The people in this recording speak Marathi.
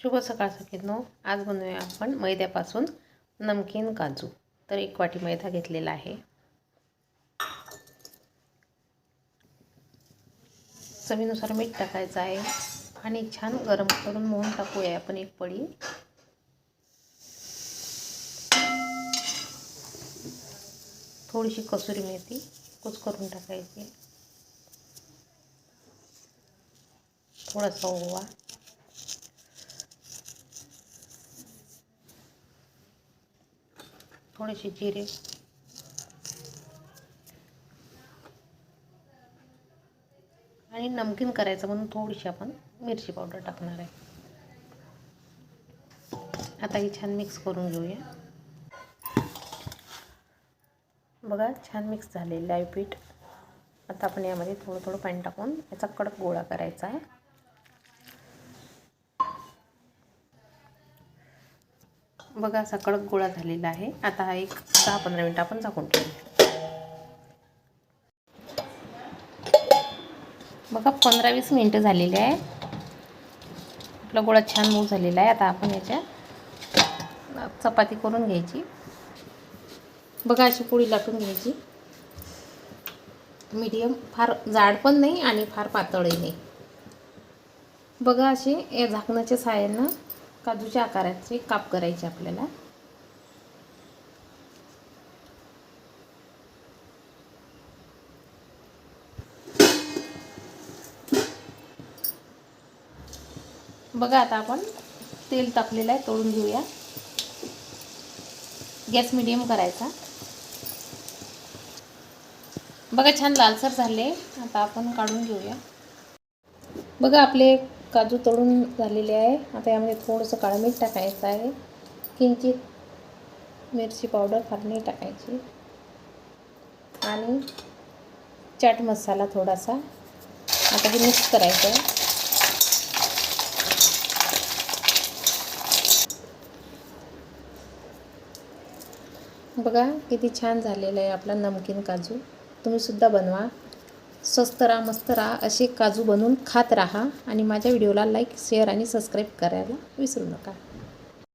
शुभ सकाळ सगळ्यांनो. आज बनवूया आपण मैद्यापासून नमकीन काजू. तर 1 वाटी मैदा घेतलेला आहे. चवीनुसार मीठ टाकायचं आहे आणि छान गरम करून मोहन टाकूया आपण 1 पळी. थोडीशी कसुरी मेथी कुचकरून टाकायची. थोडासा ओवा, थोडेसे जिरे, आणि नमकीन करायचं म्हणून थोडीशी आपण मिरची पावडर टाकणार आहे. आता हे छान मिक्स करून घेऊया. बघा छान मिक्स झालेलं आहे पीठ. आता आपण यामध्ये थोडं थोडं पाणी टाकून याचा कडक गोळा करायचा आहे. बघा असा कडक गोळा झालेला आहे. आता हा एक 10-15 मिनिट आपण झाकून ठेवूया. बघा 15-20 मिनिटं झालेली आहे. आपला गोळा छान मऊ झालेला आहे. आता आपण याच्या चपाती करून घ्यायची. बघा अशी पोळी लाटून घ्यायची. मीडियम, फार जाड पण नाही आणि फार पातळही नाही. बघा असे या झाकणाच्या साहाय्यानं काजूच्या आकाराचे काप करायचे आपल्याला. बघा आता आपण तेल टाकलेलं आहे, तळून घेऊया. गॅस मीडियम करायचा. बघा छान लालसर झाले. आता आपण काढून घेऊया. बघा आपले काजू तळून झालेले आहे. आता यामध्ये थोडंसं काळं मीठ टाकायचं आहे. किंचित मिरची पावडर फार नाही टाकायची आणि चाट मसाला थोडासा. आता हे मिक्स करायचं आहे. बघा किती छान झालेलं आहे आपला नमकीन काजू. तुम्ही सुद्धा बनवा. स्वस्त राहा, मस्त राहा, असे काजू बनवून खात राहा आणि माझ्या व्हिडिओला लाईक, शेअर आणि सबस्क्राईब करायला विसरू नका.